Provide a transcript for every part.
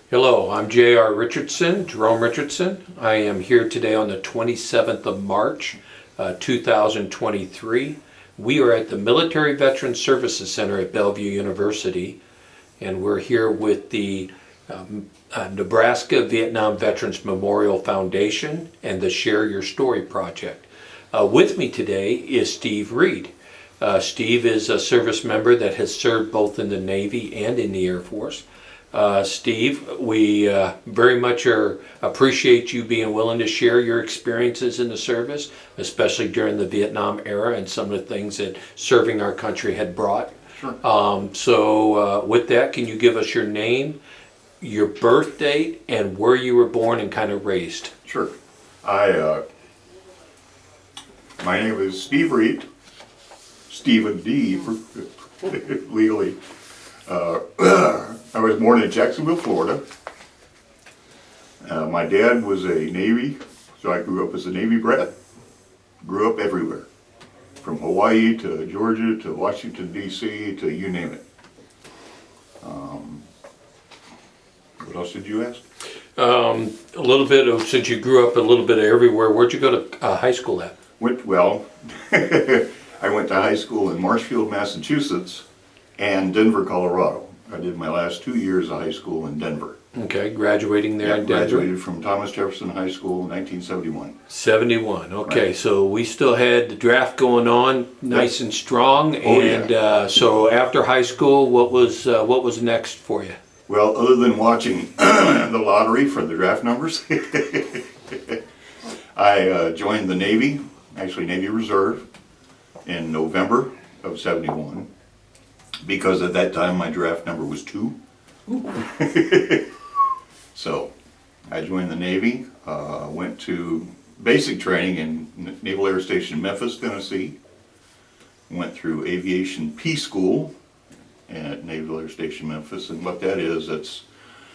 Hello, I'm J.R. Richardson, Jerome Richardson. I am here today on the 27th of March, 2023. We are at the Military Veterans Services Center at Bellevue University, and we're here with the Nebraska Vietnam Veterans Memorial Foundation and the Share Your Story Project. With me today is Steve Reed. Steve is a service member that has served both in the Navy and in the Air Force. Steve, we very much appreciate you being willing to share your experiences in the service, especially during the Vietnam era and some of the things that serving our country had brought. Sure. With that, can you give us your name, your birth date, and where you were born and kind of raised? Sure. My name is Steve Reed, Stephen D. legally. I was born in Jacksonville, Florida. My dad was a Navy, so I grew up as a Navy brat. Grew up everywhere, from Hawaii to Georgia to Washington, D.C. to you name it. What else did you ask? A little bit of, since you grew up a little bit of everywhere, where'd you go to high school at? Well, I went to high school in Marshfield, Massachusetts, and Denver, Colorado. I did my last 2 years of high school in Denver. Okay, graduating there in Denver? Graduated from Thomas Jefferson High School in 1971. 71, okay, Right. So we still had the draft going on, nice and strong, Oh, and yeah. so after high school, what was next for you? Well, other than watching the lottery for the draft numbers, I joined the Navy, actually Navy Reserve, in November of 71, because at that time my draft number was 2. So I joined the Navy, went to basic training in Naval Air Station Memphis, Tennessee, went through Aviation P School at Naval Air Station Memphis, and what that is, it's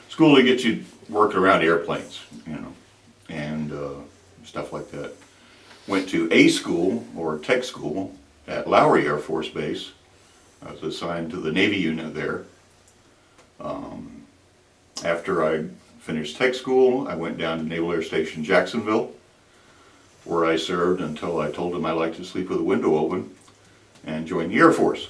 school to get you working around airplanes, and stuff like that. Went to A school, or tech school, at Lowry Air Force Base. I was assigned to the Navy unit there. After I finished tech school, I went down to Naval Air Station Jacksonville, where I served until I told them I liked to sleep with the window open, and joined the Air Force.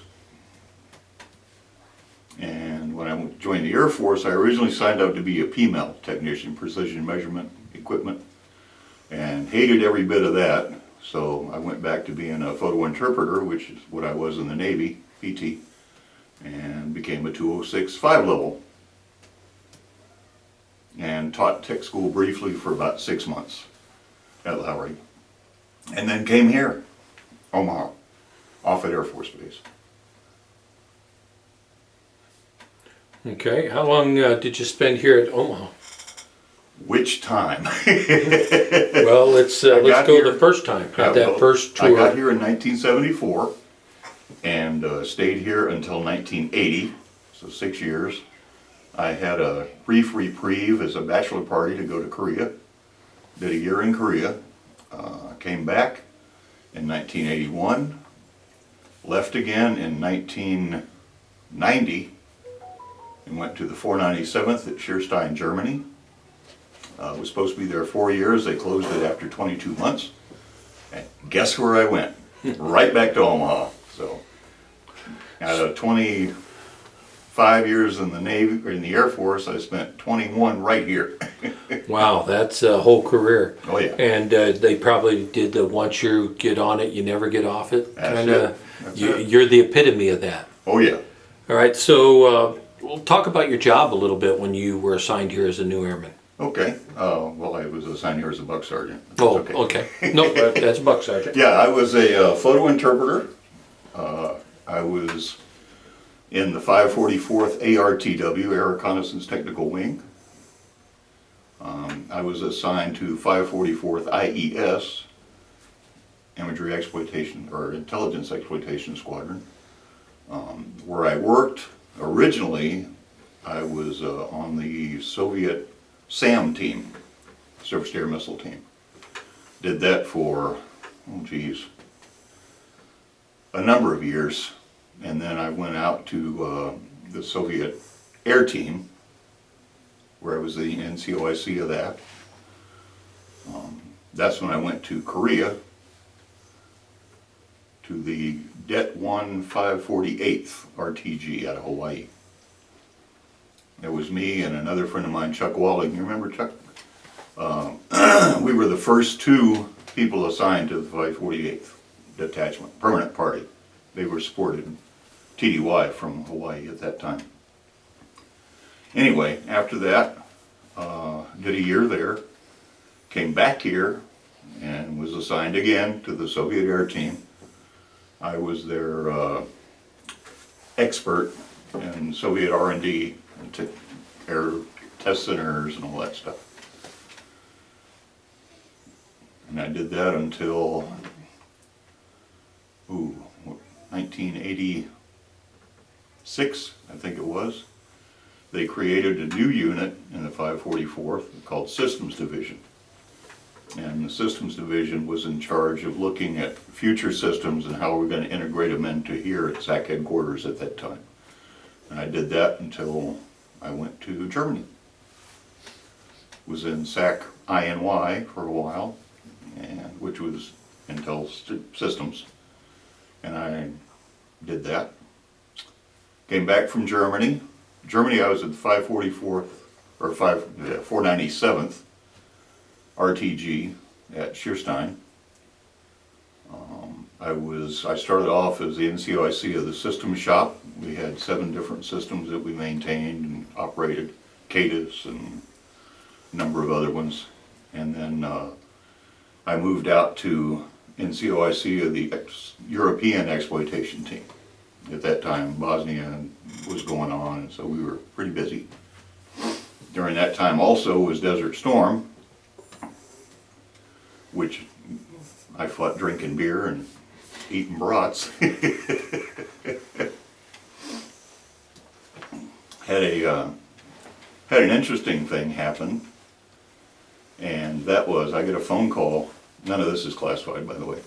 And when I joined the Air Force, I originally signed up to be a PMEL technician, precision measurement equipment, and hated every bit of that. So I went back to being a photo interpreter, which is what I was in the Navy, PT, and became a 206 5-level. And taught tech school briefly for about 6 months at Lowry. And then came here, Omaha, Offutt Air Force Base. Okay, how long did you spend here at Omaha? Which time? Well, let's go here, the first time, that first tour. I got here in 1974 and stayed here until 1980, so 6 years. I had a brief reprieve as a bachelor party to go to Korea. Did a year in Korea. Came back in 1981. Left again in 1990 and went to the 497th at Schierstein, Germany. Was supposed to be there 4 years. They closed it after 22 months. And guess where I went? Right back to Omaha. So, out of 25 years in the Navy or in the Air Force, I spent 21 right here. Wow, that's a whole career. Oh yeah. And they probably did the once you get on it, you never get off it. That's it. You're the epitome of that. Oh yeah. All right, so we'll talk about your job a little bit when you were assigned here as a new airman. Okay. Well, I was assigned here as a buck sergeant. Oh, okay. No, that's buck sergeant. Yeah, I was a photo interpreter. I was in the 544th ARTW, Air Reconnaissance Technical Wing. I was assigned to 544th IES, Imagery Exploitation or Intelligence Exploitation Squadron, where I worked originally. I was on the Soviet SAM team, Surface Air Missile team. Did that for, a number of years, and then I went out to the Soviet Air Team, where I was the NCOIC of that. That's when I went to Korea, to the Det 1 548th RTG out of Hawaii. It was me and another friend of mine, Chuck Walling. You remember Chuck? We were the first two people assigned to the 548th detachment, permanent party. They were supported TDY from Hawaii at that time. Anyway, after that, did a year there, came back here and was assigned again to the Soviet Air Team. I was their expert in Soviet R&D, air test centers and all that stuff. And I did that until 1986, I think it was. They created a new unit in the 544th called Systems Division. And the Systems Division was in charge of looking at future systems and how we're going to integrate them into here at SAC headquarters at that time. And I did that until I went to Germany. Was in SAC INY for a while, and which was Intel Systems. And I did that. Came back from Germany. I was at the 544th, or 497th RTG at Schierstein. I started off as the NCOIC of the system shop. We had 7 different systems that we maintained and operated, CADIS and a number of other ones. And then I moved out to NCOIC of the European exploitation team. At that time, Bosnia was going on, and so we were pretty busy. During that time also was Desert Storm, which I fought drinking beer and eating brats. Had an interesting thing happen, and that was I get a phone call. None of this is classified, by the way.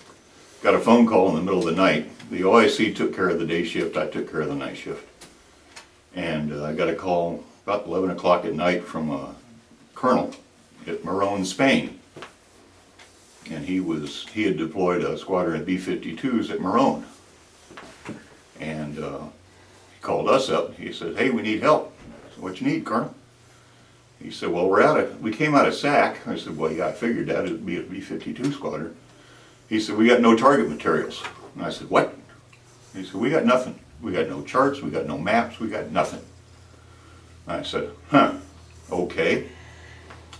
Got a phone call in the middle of the night. The OIC took care of the day shift, I took care of the night shift. And I got a call about 11 o'clock at night from a colonel at Morón, Spain. And he had deployed a squadron of B-52s at Morón. And he called us up. He said, "Hey, we need help." I said, "What you need, Colonel?" He said, "Well, we came out of SAC." I said, "Well, yeah, I figured that it'd be a B-52 squadron." He said, "We got no target materials." And I said, "What?" He said, "We got nothing. We got no charts, we got no maps, we got nothing." I said, "Huh, okay."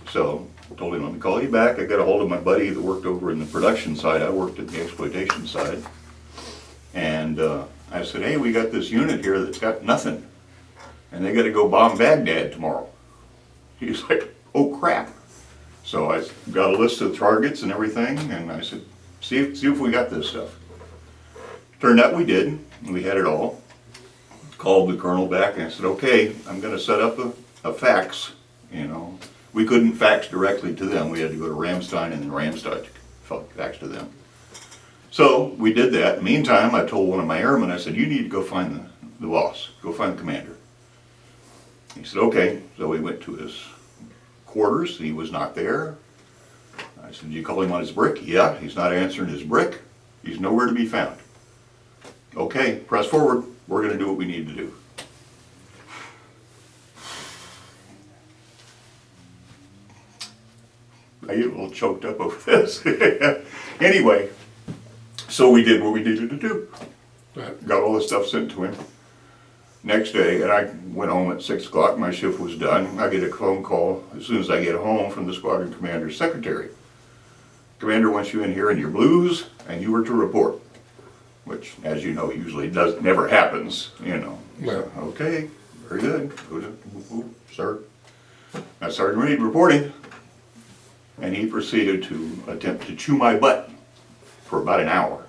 So I told him, "Let me call you back." I got a hold of my buddy that worked over in the production side. I worked at the exploitation side. And I said, "Hey, we got this unit here that's got nothing. And they got to go bomb Baghdad tomorrow." He's like, "Oh crap." So I got a list of targets and everything, and I said, see if we got this stuff. Turned out we did. We had it all. Called the colonel back and I said, "Okay, I'm going to set up a fax." You know, we couldn't fax directly to them. We had to go to Ramstein and then Ramstein fax to them. So we did that. In the meantime, I told one of my airmen, I said, "You need to go find the boss. Go find the commander." He said, "Okay." So we went to his quarters. He was not there. I said, "Did you call him on his brick?" "Yeah, he's not answering his brick. He's nowhere to be found." "Okay, press forward. We're going to do what we need to do." I get a little choked up over this. Anyway, so we did what we needed to do. Got all the stuff sent to him. Next day, and I went home at 6 o'clock, my shift was done. I get a phone call as soon as I get home from the squadron commander's secretary. "Commander wants you in here in your blues, and you were to report." Which, as you know, usually never happens, you know. Yeah. So, okay, very good. Sir. I started reporting, and he proceeded to attempt to chew my butt for about an hour.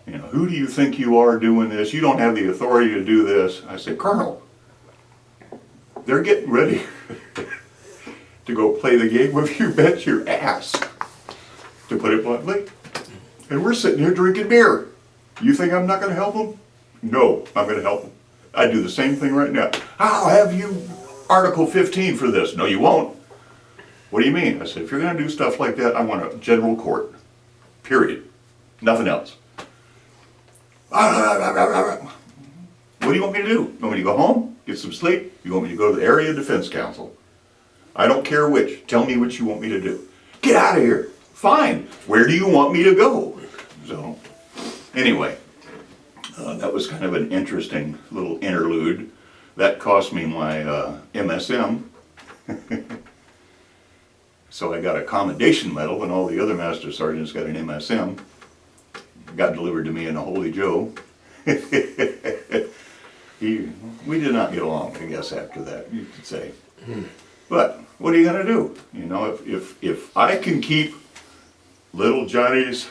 You know, "Who do you think you are doing this? You don't have the authority to do this." I said, "Colonel, they're getting ready to go play the game with you bet your ass, to put it bluntly. And we're sitting here drinking beer. You think I'm not going to help them? No, I'm going to help them. I do the same thing right now. I'll have you Article 15 for this. No, you won't. What do you mean? I said, if you're going to do stuff like that, I want a general court. Period. Nothing else. What do you want me to do? You want me to go home? Get some sleep? You want me to go to the Area Defense Council? I don't care which. Tell me what you want me to do. Get out of here. Fine. Where do you want me to go? So, anyway, that was kind of an interesting little interlude. That cost me my MSM. So I got a commendation medal, and all the other master sergeants got an MSM. Got delivered to me in a Holy Joe. We did not get along, I guess, after that, you could say. But what are you going to do? You know, if I can keep little Johnny's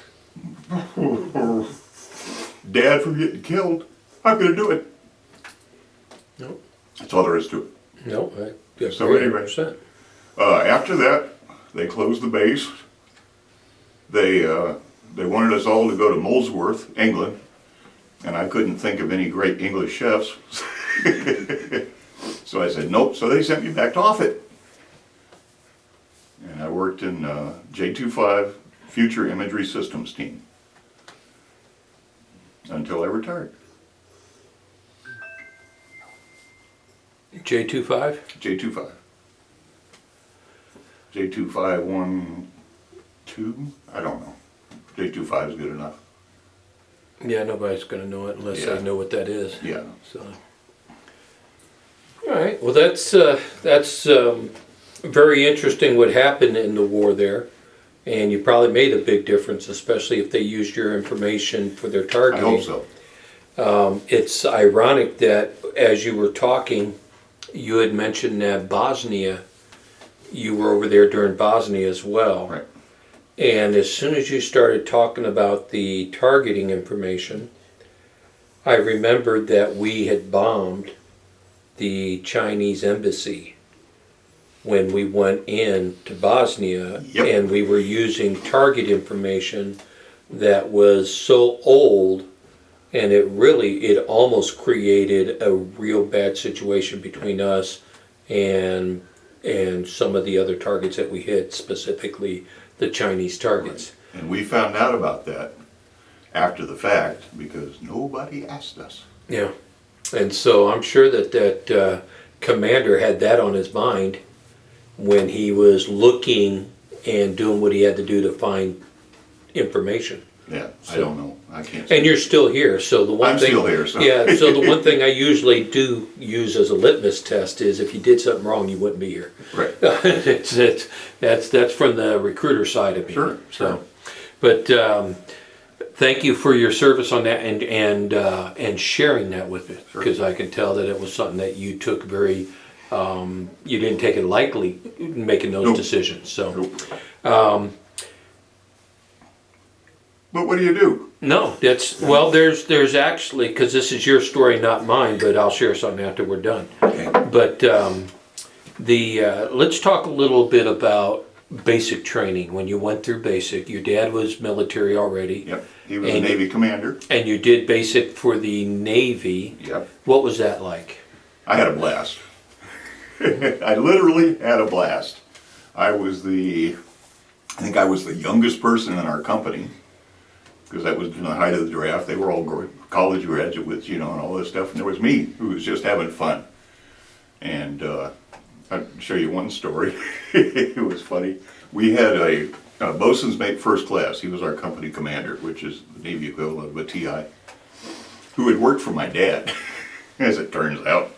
dad from getting killed, I'm going to do it. Nope. That's all there is to it. No, I guess So anyway, 100%. After that, they closed the base. They wanted us all to go to Molesworth, England, and I couldn't think of any great English chefs. So I said, nope. So they sent me back to Offutt. And I worked in J25 Future Imagery Systems team until I retired. J25? J25. J2512? I don't know. J25 is good enough. Yeah, nobody's going to know it unless Yeah. they know what that is. Yeah. So, all right. Well, that's very interesting what happened in the war there, and you probably made a big difference, especially if they used your information for their I targeting. hope so. It's ironic that as you were talking, you had mentioned that Bosnia. You were over there during Bosnia as well. Right. And as soon as you started talking about the targeting information, I remembered that we had bombed the Chinese embassy when we went in to Bosnia, Yep. and we were using target information that was so old, and it almost created a real bad situation between us and some of the other targets that we hit, specifically the Chinese targets. And we found out about that after the fact because nobody asked us. Yeah. And so I'm sure that commander had that on his mind when he was looking and doing what he had to do to find information. Yeah, I So- don't know. I can't say. And you're still here, so the one I'm thing... still here, so. Yeah, so the one thing I usually do use as a litmus test is if you did something wrong, you wouldn't be here. Right. That's from the recruiter side of me. Sure, So, but thank you for your service on that and sharing that with me, Sure. because I can tell that it was something that you took very, you didn't take it lightly making those Nope. decisions. So, Nope. But what do you do? no, well, there's actually, because this is your story, not mine, but I'll share something after we're done. Okay. But let's talk a little bit about basic training. When you went through basic, your dad was military already. Yep. He was a And- Navy commander. And you did basic for the Navy. Yep. What was that like? I had a blast. I literally had a blast. I think I was the youngest person in our company, because that was in the height of the draft. They were all college graduates, and all this stuff. And there was me, who was just having fun. And I'll show you one story. It was funny. We had a bosun's mate first class. He was our company commander, which is the Navy equivalent of a TI, who had worked for my dad, as it turns out.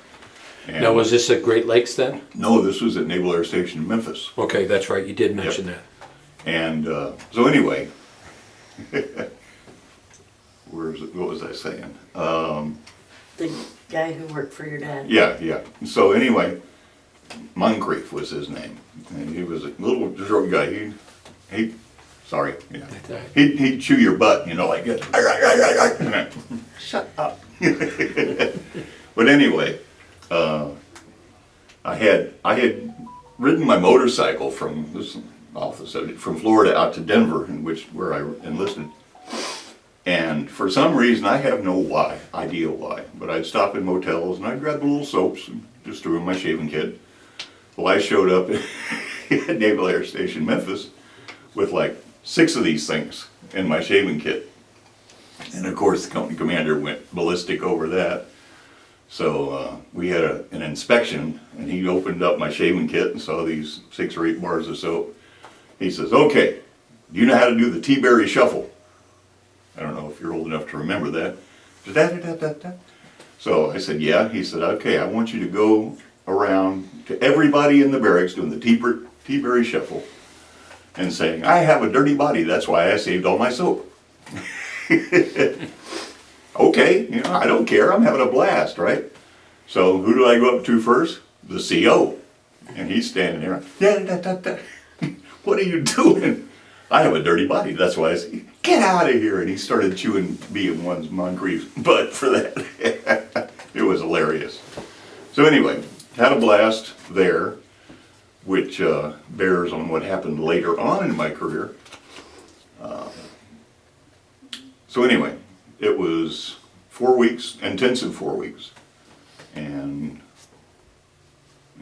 And Now, was this at Great Lakes then? no, this was at Naval Air Station in Memphis. Okay, that's right. You did mention that. And so anyway, what was I saying? The guy who worked for your dad. Yeah. So anyway, Moncrief was his name, and he was a little short guy. Sorry, yeah. He'd chew your butt, like that. Shut up. But anyway, I had ridden my motorcycle from this office from Florida out to Denver, where I enlisted. And for some reason, I have no idea why, but I'd stop in motels and I'd grab the little soaps and just threw in my shaving kit. Well, I showed up at Naval Air Station Memphis with like 6 of these things in my shaving kit. And of course, the company commander went ballistic over that. So we had an inspection, and he opened up my shaving kit and saw these 6 or 8 bars of soap. He says, "Okay, do you know how to do the T-Berry shuffle?" I don't know if you're old enough to remember that. Da-da-da-da-da. So I said, "Yeah." He said, "Okay, I want you to go around to everybody in the barracks doing the T-Berry shuffle and saying, 'I have a dirty body, that's why I saved all my soap.'" Okay, you know, I don't care, I'm having a blast, right? So who do I go up to first? The CO. And he's standing there, "Da-da-da-da. What are you doing?" "I have a dirty body, that's why I say, get out of here." And he started chewing BM1's Moncrief's butt for that. It was hilarious. So anyway, had a blast there, which bears on what happened later on in my career. So anyway, it was 4 weeks, intensive 4 weeks. And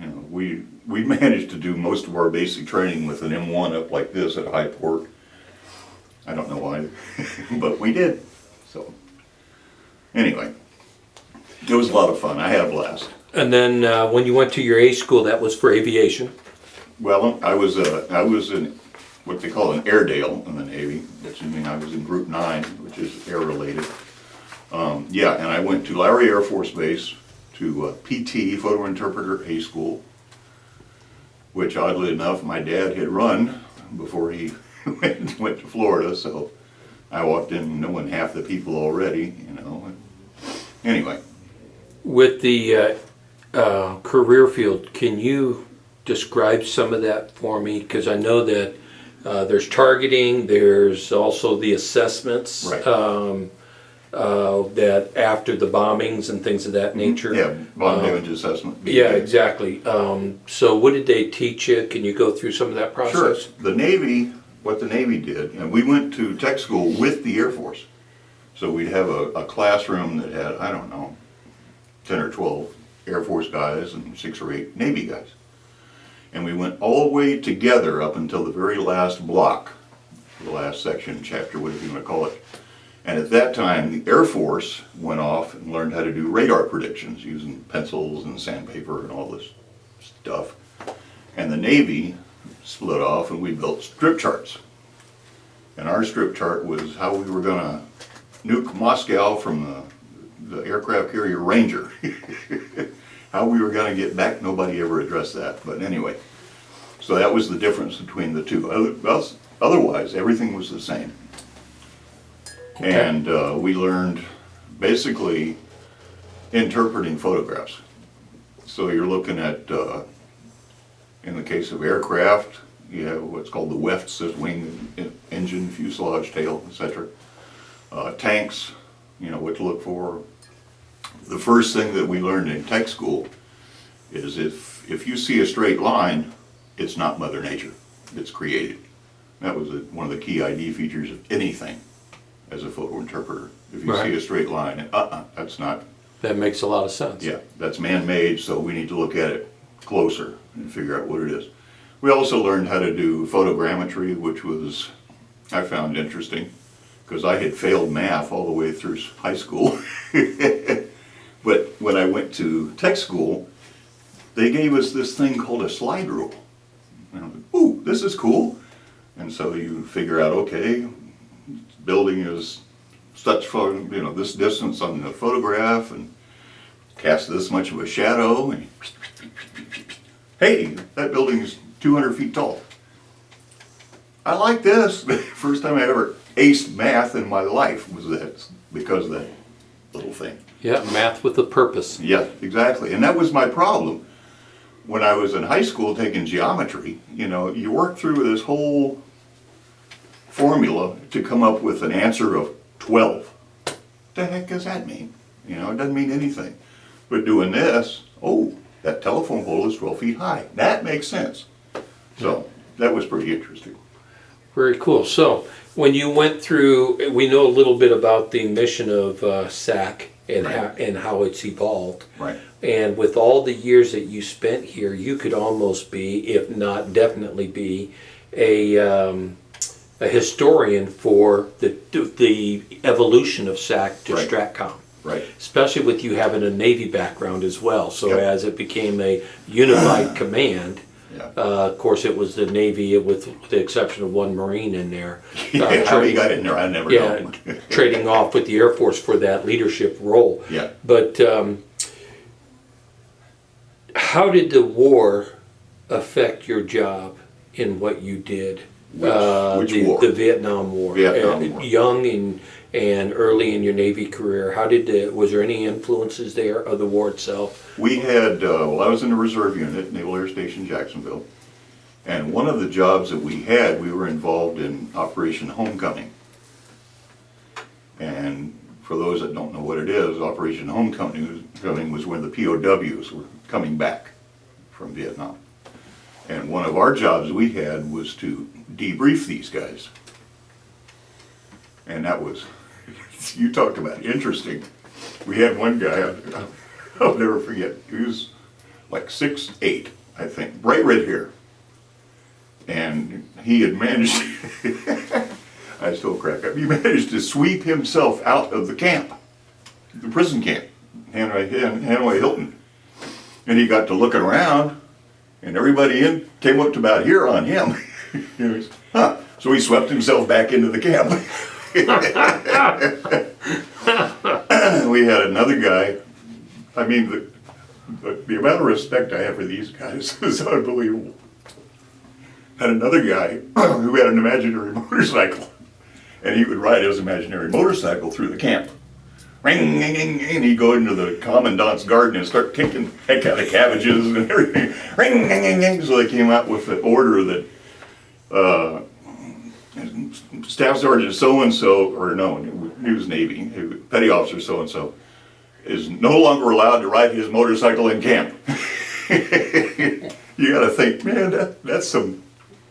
you know, we managed to do most of our basic training with an M1 up like this at high port. I don't know why, but we did. So anyway, it was a lot of fun. I had a blast. And then when you went to your A school, that was for aviation. Well, I was in what they call an Airedale in the Navy, which means I was in Group 9, which is air related. Yeah, and I went to Lowry Air Force Base to PT, photo interpreter A school, which oddly enough my dad had run before he went to Florida, so I walked in knowing half the people already, you know. Anyway. With the career field, can you describe some of that for me? Because I know that there's targeting, there's also the assessments, Right. that after the bombings and things of that nature. Yeah, bomb damage assessment. Yeah, exactly. So what did they teach you? Can you go through some of that process? Sure. The Navy, what the Navy did, and we went to tech school with the Air Force. So we'd have a classroom that had, I don't know, 10 or 12 Air Force guys and 6 or 8 Navy guys. And we went all the way together up until the very last block, the last section, chapter, whatever you want to call it. And at that time, the Air Force went off and learned how to do radar predictions using pencils and sandpaper and all this stuff. And the Navy split off and we built strip charts. And our strip chart was how we were going to nuke Moscow from the aircraft carrier Ranger. How we were going to get back, nobody ever addressed that. But anyway, so that was the difference between the two. Otherwise, everything was the same. Okay. And we learned basically interpreting photographs. So you're looking at, in the case of aircraft, you have what's called the wefts, wing, engine, fuselage, tail, etc. Tanks, you know what to look for. The first thing that we learned in tech school is if you see a straight line, it's not Mother Nature, it's created. That was one of the key ID features of anything as a photo interpreter. If you see a straight line, that's not. That makes a lot of sense. Yeah, that's man-made, so we need to look at it closer and figure out what it is. We also learned how to do photogrammetry, which was, I found interesting, because I had failed math all the way through high school. But when I went to tech school, they gave us this thing called a slide rule. And I was like, ooh, this is cool. And so you figure out, okay, building is such for, you know, this distance on the photograph and cast this much of a shadow. And hey, that building is 200 feet tall. I like this. First time I ever aced math in my life was that, because of that little thing. Yeah, math with a purpose. Yeah, exactly. And that was my problem. When I was in high school taking geometry, you know, you work through this whole formula to come up with an answer of 12. What the heck does that mean? You know, it doesn't mean anything. But doing this, oh, that telephone pole is 12 feet high. That makes sense. So that was pretty interesting. Very cool. So when you went through, we know a little bit about the mission of SAC and Right. how it's evolved. Right. And with all the years that you spent here, you could almost be, if not definitely be, a historian for the evolution of SAC to Right. STRATCOM. Right. Especially with you having a Navy background as well. So Yep. as it became a unified command, Yeah. of course it was the Navy with the exception of one Marine in there. How he got in there, I never Yeah, know. trading off with the Air Force for that leadership role. Yeah. But how did the war affect your job in what you did? Which war? The Vietnam War. Vietnam War. Young and early in your Navy career, how did was there any influences there of the war itself? We had, well, I was in the reserve unit, Naval Air Station Jacksonville, and one of the jobs that we had, we were involved in Operation Homecoming. And for those that don't know what it is, Operation Homecoming was when the POWs were coming back from Vietnam. And one of our jobs we had was to debrief these guys. And that was, you talked about interesting. We had one guy, I'll never forget, he was like 6'8", I think, bright red hair. And he had managed, I still crack up, he managed to sweep himself out of the camp, the prison camp, Hanoi Hilton. And he got to looking around, and everybody came up to about here on him. He was, So he swept himself back into the camp. We had another guy, I mean, the amount of respect I have for these guys is unbelievable. Had another guy who had an imaginary motorcycle, and he would ride his imaginary motorcycle through the camp. Ring, ring, ring, ring, and he'd go into the commandant's garden and start kicking heck out of cabbages and everything. Ring, ring, ring, ring. So they came out with the order that Staff Sergeant so-and-so, or no, he was Navy, Petty Officer so-and-so, is no longer allowed to ride his motorcycle in camp. You gotta think, man, that's some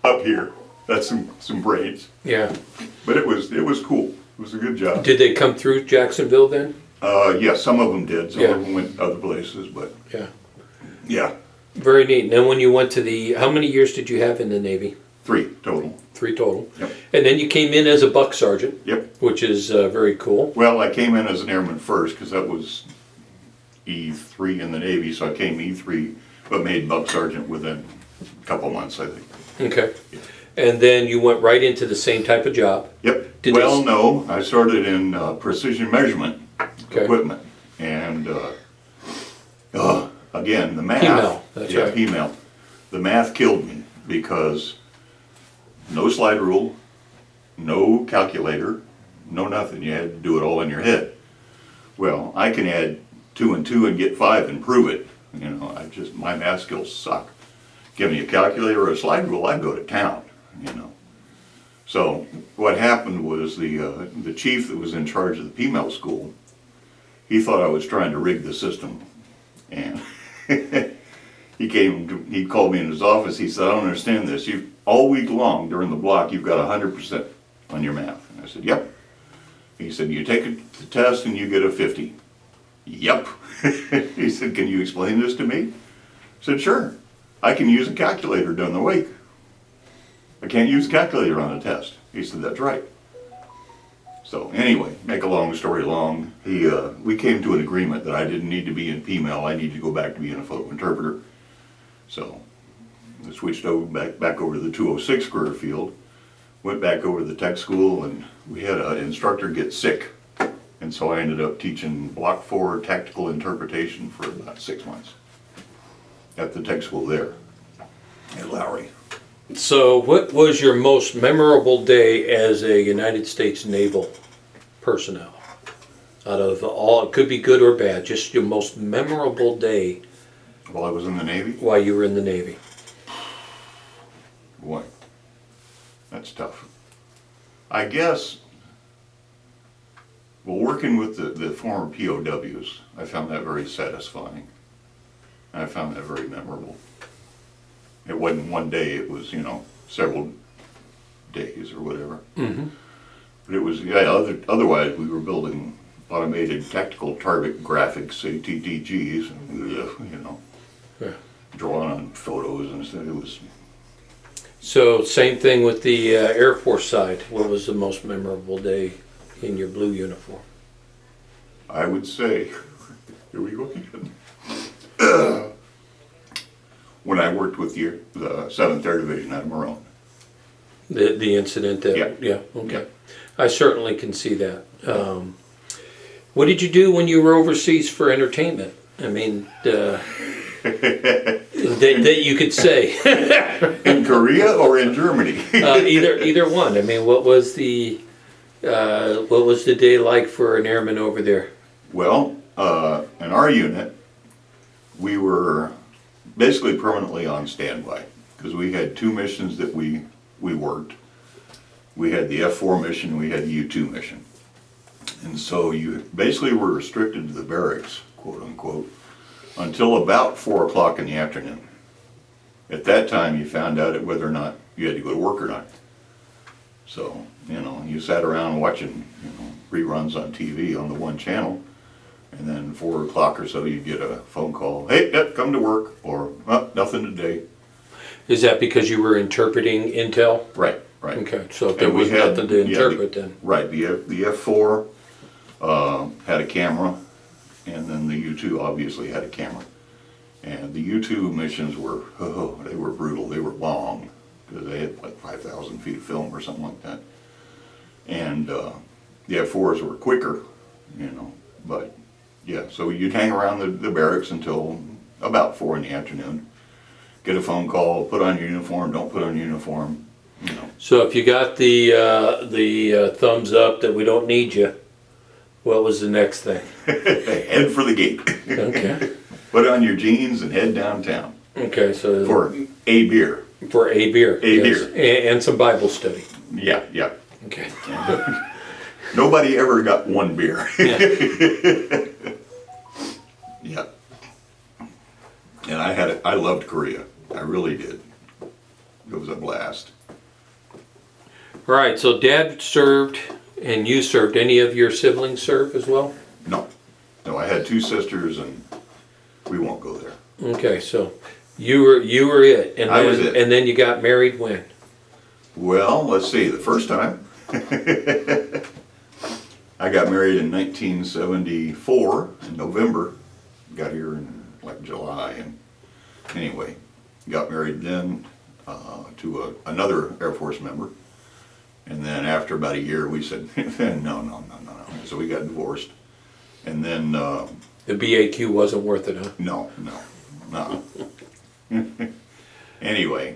up here. That's some brains. Yeah. But it was cool. It was a good job. Did they come through Jacksonville then? Yes, some of them did. Some Yeah. of them went other places, but Yeah. yeah, Very neat. And then when you went to how many years did you have in the Navy? 3 total. 3 total. Yep. And then you came in as a buck sergeant. Yep. Which is very cool. Well, I came in as an airman first because that was E3 in the Navy, so I came E3, but made buck sergeant within a couple months, I think. Okay. And then you went right into the same type of job. Yep. Did Well, they- no, I started in precision measurement Okay. equipment, and again, the math. P-MEL, that's yeah, right. P-MEL. The math killed me because no slide rule, no calculator, no nothing. You had to do it all in your head. Well, I can add 2 and 2 and get 5 and prove it. You know, my math skills suck. Give me a calculator or a slide rule, I'd go to town. You know. So what happened was the chief that was in charge of the P-MEL school, he thought I was trying to rig the system, and he called me in his office. He said, "I don't understand this. All week long during the block, you've got 100% on your math." And I said, "Yep." He said, "You take the test and you get a 50." Yep. He said, "Can you explain this to me?" I said, "Sure. I can use a calculator during the week. I can't use a calculator on a test." He said, "That's right." So anyway, make a long story long, we came to an agreement that I didn't need to be in P-MEL. I needed to go back to being a photo interpreter. So I switched back over to the 206 career field, went back over to the tech school, and we had an instructor get sick. And so I ended up teaching Block 4 tactical interpretation for about 6 months at the tech school there at Lowry. So what was your most memorable day as a United States Naval personnel? Out of all, it could be good or bad, just your most memorable day While I was in the Navy, while you were in the Navy. boy, that's tough. I guess, well, working with the former POWs, I found that very satisfying. I found that very memorable. It wasn't one day, it was, several days or whatever. Mm-hmm. But it was, yeah, otherwise we were building automated tactical target graphics, ATTGs, you know, Yeah. drawing on photos and stuff. It was, So same thing with the Air Force side. What was the most memorable day in your blue uniform? I would say, here we go again. When I worked with the 7th Air Division out of Maroon. The incident that, Yeah. okay. I certainly can see that. What did you do when you were overseas for entertainment? I mean, that you could say. In Korea or in Germany? Either one. I mean, what was the day like for an airman over there? Well, in our unit, we were basically permanently on standby because we had 2 missions that we worked. We had the F4 mission, we had the U2 mission. And so you basically were restricted to the barracks, quote unquote, until about 4 o'clock in the afternoon. At that time, you found out whether or not you had to go to work or not. So, you know, you sat around watching, you know, reruns on TV on the one channel, and then 4 o'clock or so, you'd get a phone call, hey, yep, come to work, or oh, nothing today. Is that because you were interpreting intel? Right, right. Okay, so if there And we was had- nothing to yeah, interpret then. Right, the F4 had a camera, and then the U2 obviously had a camera. And the U2 missions were, they were brutal, they were long, because they had like 5,000 feet of film or something like that. And the F4s were quicker, you know, but yeah, so you'd hang around the barracks until about 4 in the afternoon. Get a phone call, put on your uniform, don't put on your uniform, you know. So if you got the thumbs up that we don't need you, what was the next thing? Head for the gate. Okay. Put on your jeans and head downtown Okay, so for a beer. for a beer. A beer. And some Bible study. Yeah, yeah. Okay. Nobody ever got 1 beer. Yeah. Yeah. And I loved Korea. I really did. It was a blast. All right, so Dad served and you served. Any of your siblings serve as well? No. No, I had 2 sisters and we won't go there. Okay, so you were it. And I then, was it. And then you got married when? Well, let's see, the first time I got married in 1974 in November. Got here in like July, and anyway, got married then to another Air Force member. And then after about a year, we said, no. So we got divorced. And then, The BAQ wasn't worth it, huh? no. Anyway,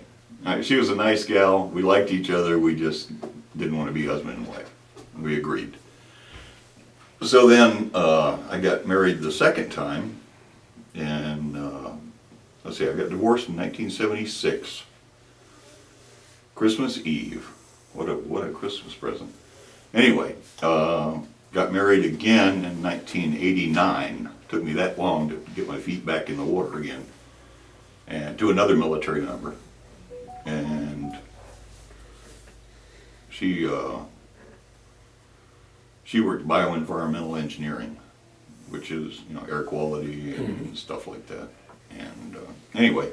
she was a nice gal. We liked each other. We just didn't want to be husband and wife. We agreed. So then I got married the second time, and let's see, I got divorced in 1976. Christmas Eve. What a Christmas present. Anyway, got married again in 1989. Took me that long to get my feet back in the water again. And to another military member. And she worked bioenvironmental engineering, which is, you know, air quality and stuff like that. And anyway,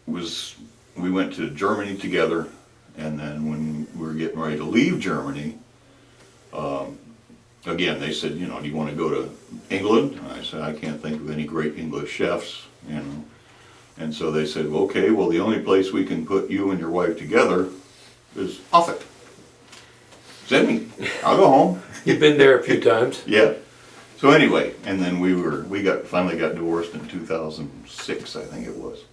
we went to Germany together, and then when we were getting ready to leave Germany, again, they said, you know, do you want to go to England? And I said, I can't think of any great English chefs, you know. And so they said, well, okay, well, the only place we can put you and your wife together is Offutt. Send me. I'll go home. You've been there a few times. Yeah. So anyway, and then we finally got divorced in 2006, I think it was.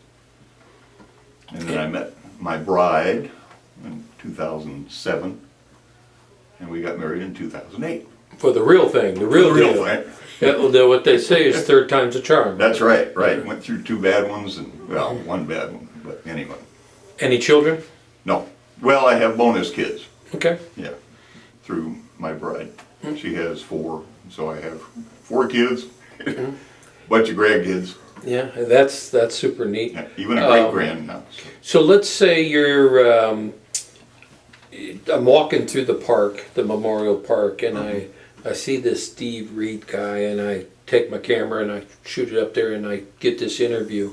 And then I met my bride in 2007, and we got married in 2008. For the real thing, the real The real deal. thing. Yeah, what they say is third time's a charm. That's right, right. Went through 2 bad ones and, well, 1 bad one, but anyway. Any children? No. Well, I have bonus kids, Okay. yeah, through my bride. She has 4, so I have 4 kids, bunch of grandkids, Yeah, that's super neat. yeah, even a great-grand now. So let's say you're, I'm walking through the park, the memorial park, and I see this Steve Reed guy, and I take my camera and I shoot it up there, and I get this interview.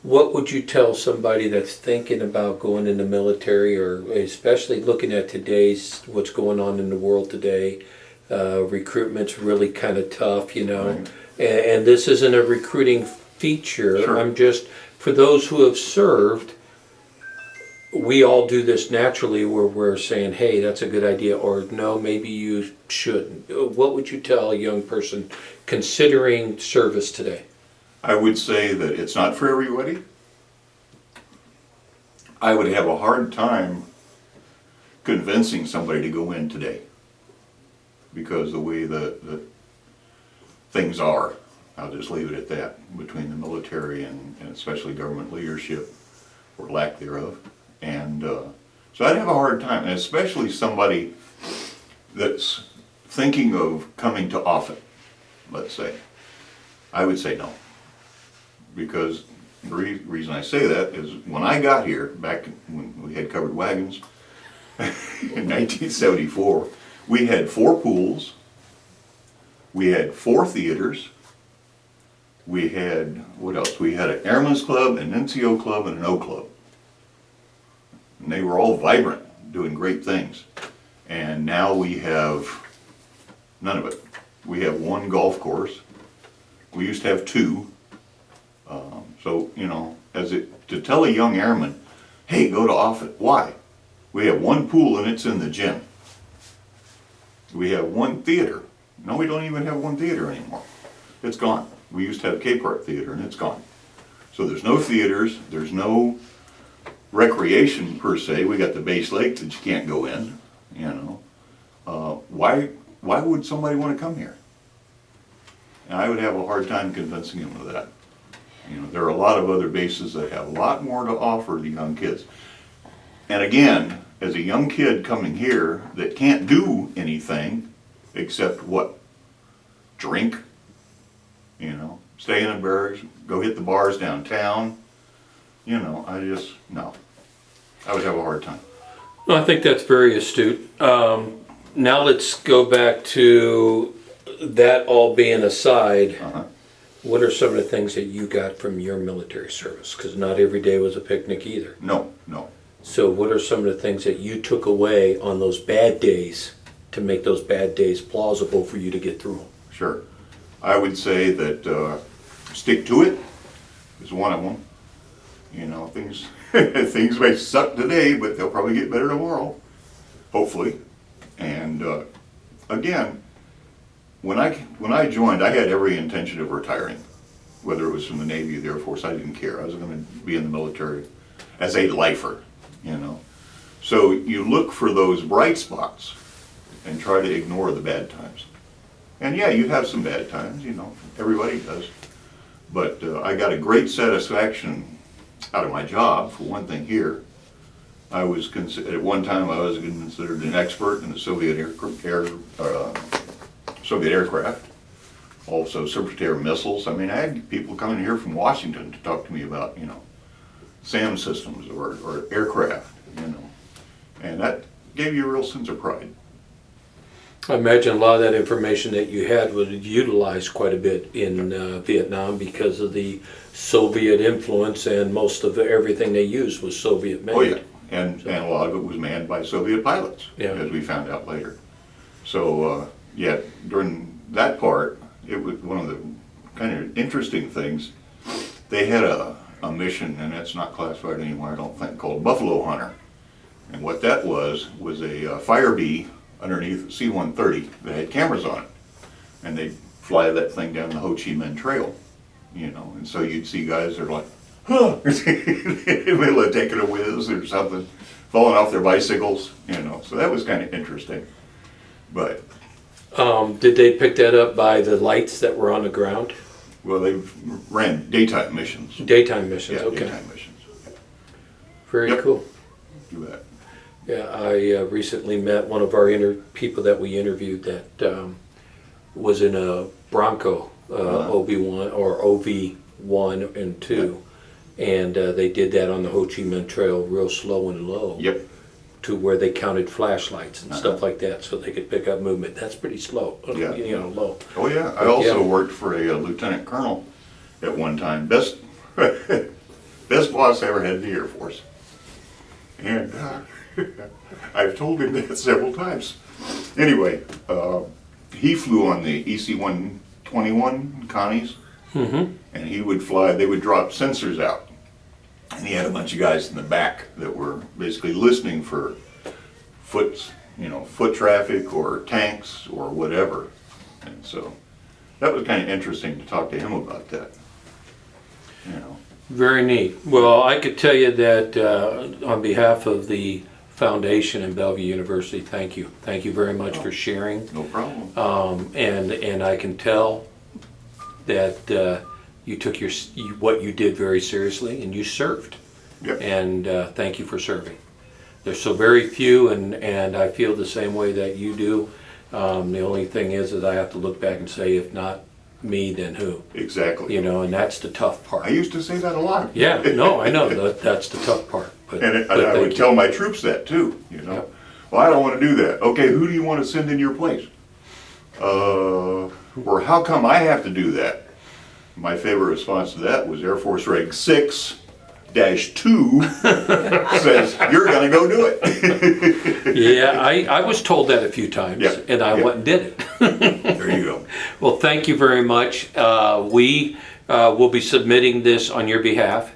What would you tell somebody that's thinking about going in the military, or especially looking at today's, what's going on in the world today? Recruitment's really kind of tough, you know, Right. and this isn't a recruiting feature. Sure. I'm just, for those who have served, we all do this naturally where we're saying, hey, that's a good idea, or no, maybe you shouldn't. What would you tell a young person considering service today? I would say that it's not for everybody. I would have a hard time convincing somebody to go in today because the way the things are, I'll just leave it at that, between the military and especially government leadership, or lack thereof. And so I'd have a hard time, and especially somebody that's thinking of coming to often, let's say. I would say no. Because the reason I say that is when I got here, back when we had covered wagons, in 1974, we had 4 pools, we had 4 theaters, we had, what else? We had an Airman's Club, an NCO Club, and an O Club. And they were all vibrant, doing great things. And now we have none of it. We have 1 golf course. We used to have 2. So, you know, to tell a young airman, hey, go to Offutt. Why? We have 1 pool and it's in the gym. We have 1 theater. No, we don't even have 1 theater anymore. It's gone. We used to have Cape Art Theater and it's gone. So there's no theaters, there's no recreation per se. We got the base lake that you can't go in, you know. Why would somebody want to come here? And I would have a hard time convincing them of that. You know, there are a lot of other bases that have a lot more to offer the young kids. And again, as a young kid coming here that can't do anything except what? Drink, you know, stay in the barracks, go hit the bars downtown. You know, no. I would have a hard time. Well, I think that's very astute. Now let's go back to that all being aside. Uh-huh. What are some of the things that you got from your military service? Because not every day was a picnic either. No. So what are some of the things that you took away on those bad days to make those bad days plausible for you to get through them? Sure. I would say that stick to it is one of them. You know, things things may suck today, but they'll probably get better tomorrow, hopefully. And again, when I joined, I had every intention of retiring, whether it was from the Navy or the Air Force. I didn't care. I was going to be in the military as a lifer, you know. So you look for those bright spots and try to ignore the bad times. And yeah, you have some bad times, you know. Everybody does. But I got a great satisfaction out of my job, for one thing. Here, I was at one time I was considered an expert in the Soviet aircraft, also surface air missiles. I mean, I had people coming here from Washington to talk to me about, you know, SAM systems or aircraft, you know, and that gave you a real sense of pride. I imagine a lot of that information that you had was utilized quite a bit in Vietnam because of the Soviet influence, and most of everything they used was Soviet made. Oh yeah, and a lot of it was manned by Soviet pilots, Yeah. as we found out later. So yeah, during that part, it was one of the kind of interesting things. They had a mission, and it's not classified anymore, I don't think, called Buffalo Hunter. And what that was a fire bee underneath a C-130 that had cameras on it. And they'd fly that thing down the Ho Chi Minh Trail, you know. And so you'd see guys that are like, huh, in the middle of taking a whiz or something, falling off their bicycles, you know. So that was kind of interesting. But Did they pick that up by the lights that were on the ground? well, they ran daytime missions. Daytime missions, Yeah, okay. daytime missions. Very Yep. cool. You bet. Yeah, I recently met one of our people that we interviewed that was in a Bronco OB1 or OV1 and 2, and they did that on the Ho Chi Minh Trail real slow and low. Yep. to where they counted flashlights and stuff Uh-huh. like that, so they could pick up movement. That's pretty slow, Yeah. low. Oh, yeah, I also Yeah. worked for a lieutenant colonel at one time. Best, best boss I ever had in the Air Force. And I've told him that several times. Anyway, he flew on the EC-121 Connies, and he would fly, they would drop sensors out. And he had a bunch of guys in the back that were basically listening for foot traffic or tanks or whatever. And so that was kind of interesting to talk to him about that. You know, Very neat. Well, I could tell you that on behalf of the foundation in Bellevue University, thank you. Thank you very much for sharing. no problem. And I can tell that you took what you did very seriously, and you served. Yep. And thank you for serving. There's so very few, and I feel the same way that you do. The only thing is that I have to look back and say, if not me, then who? Exactly. And that's the tough part. I used to say that a lot. Yeah, no, I know, that's the tough part. But, And but I would thank tell you. my troops that too, Yep. Well, I don't want to do that. Okay, who do you want to send in your place? Or how come I have to do that? My favorite response to that was Air Force Reg 6-2 says, you're gonna go do it. Yeah, I was told that a few times, Yeah, and I yeah. went and did it. There you go. Well, thank you very much. We will be submitting this on your behalf.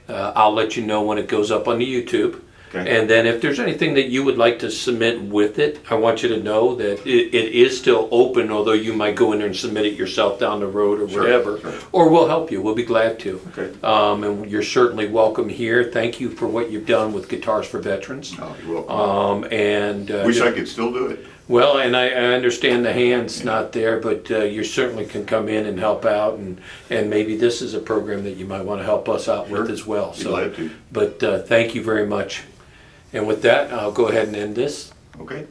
I'll let you know when it goes up on the YouTube. Okay. And then if there's anything that you would like to submit with it, I want you to know that it is still open, although you might go in there and submit it yourself down the road or Sure, whatever. sure. Or we'll help you. We'll be glad to. Okay. And you're certainly welcome here. Thank you for what you've done with Guitars for Veterans. Oh, you're welcome. Wish I could still do it. Well, and I understand the hand's not there, but you certainly can come in and help out, and maybe this is a program that you might want to help us out with Sure. as well. Be glad to. But thank you very much. And with that, I'll go ahead and end this. Okay.